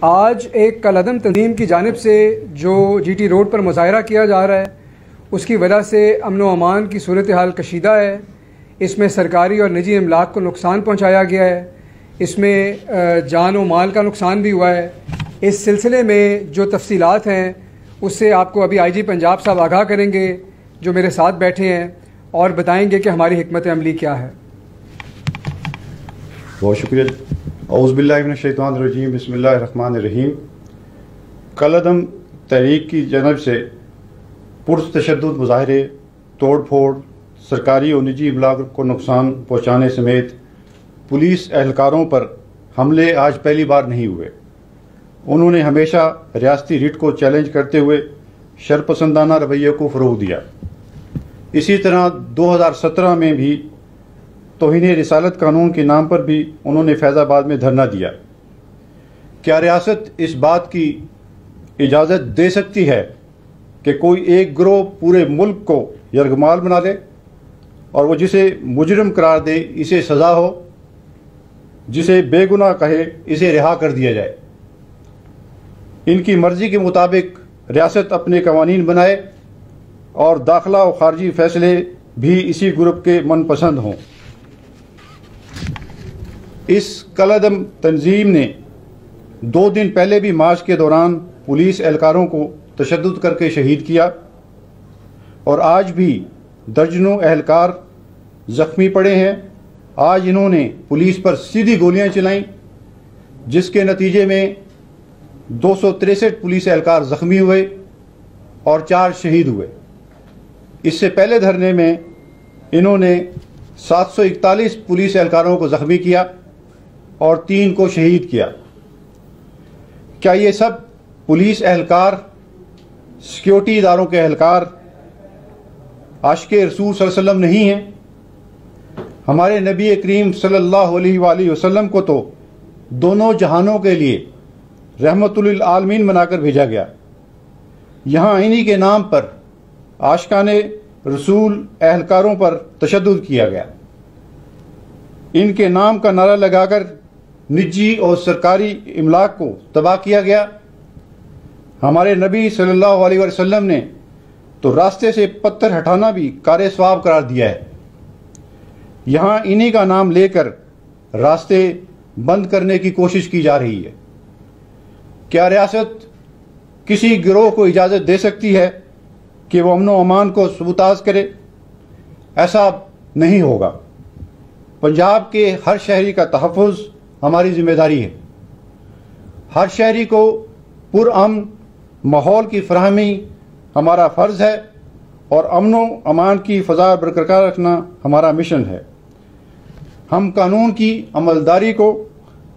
आज एक कलअदम तंजीम की जानिब से जो GT रोड पर मुजाहरा किया जा रहा है, उसकी वजह से अमन व अमान की सूरत हाल कशीदा है। इसमें सरकारी और निजी इमलाक को नुकसान पहुँचाया गया है, इसमें जान व माल का नुकसान भी हुआ है। इस सिलसिले में जो तफसीलात हैं उससे आपको अभी IG पंजाब साहब आगाह करेंगे, जो मेरे साथ बैठे हैं, और बताएंगे कि हमारी हिकमत अमली क्या है। बहुत शुक्रिया। औज़ुबिल्लाहि मिनश्शैतानिर्रजीम, बिस्मिल्लाहिर्रहमानिर्रहीम। कलअदम तहरीक की जानब से पुरतशद्दुद मुजाहरे, तोड़ फोड़, सरकारी और निजी इमलाक को नुकसान पहुँचाने समेत पुलिस एहलकारों पर हमले आज पहली बार नहीं हुए। उन्होंने हमेशा रियासती रिट को चैलेंज करते हुए शरपसंदाना रवैये को फ़रोग़ दिया। इसी तरह 2017 में भी तौहीन रिसालत कानून के नाम पर भी उन्होंने फैज़ाबाद में धरना दिया। क्या रियासत इस बात की इजाज़त दे सकती है कि कोई एक गिरोह पूरे मुल्क को यरगमाल बना दे और वो जिसे मुजरिम करार दे इसे सज़ा हो, जिसे बेगुनाह कहे इसे रिहा कर दिया जाए? इनकी मर्ज़ी के मुताबिक रियासत अपने कवानीन बनाए और दाखिला और खारजी फैसले भी इसी ग्रुप के मनपसंद हों। इस कलअदम तंजीम ने 2 दिन पहले भी मार्च के दौरान पुलिस एहलकारों को तशद्दुद करके शहीद किया और आज भी दर्जनों एहलकार ज़ख्मी पड़े हैं। आज इन्होंने पुलिस पर सीधी गोलियां चलाईं, जिसके नतीजे में 263 पुलिस एहलकार ज़ख्मी हुए और 4 शहीद हुए। इससे पहले धरने में इन्होंने 741 पुलिस एहलकारों को ज़ख्मी किया और 3 को शहीद किया। क्या ये सब पुलिस एहलकार, सिक्योरिटी इदारों के एहलकार आशिक़े रसूल सल्लल्लाहु अलैहि वसल्लम नहीं हैं? हमारे नबी करीम सल्लल्लाहु अलैहि वसल्लम को तो दोनों जहानों के लिए रहमतुल लिल आलमीन बनाकर भेजा गया। यहाँ इन्हीं के नाम पर आशिकाने रसूल एहलकारों पर तशद्दुद किया गया। इनके नाम का नारा लगाकर निजी और सरकारी इमलाक को तबाह किया गया। हमारे नबी सल्लल्लाहु अलैहि वसल्लम ने तो रास्ते से पत्थर हटाना भी कार सवाब करार दिया है। यहाँ इन्हीं का नाम लेकर रास्ते बंद करने की कोशिश की जा रही है। क्या रियासत किसी गिरोह को इजाज़त दे सकती है कि वो अमन व अमान को सबूताज करे? ऐसा नहीं होगा। पंजाब के हर शहरी का तहफ़्फ़ुज़ हमारी जिम्मेदारी है। हर शहरी को पुरअमन माहौल की फराहमी हमारा फ़र्ज़ है और अमन व अमान की फ़ज़ा बरकरार रखना हमारा मिशन है। हम कानून की अमलदारी को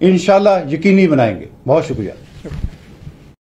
इंशाअल्लाह यकीनी बनाएंगे। बहुत शुक्रिया।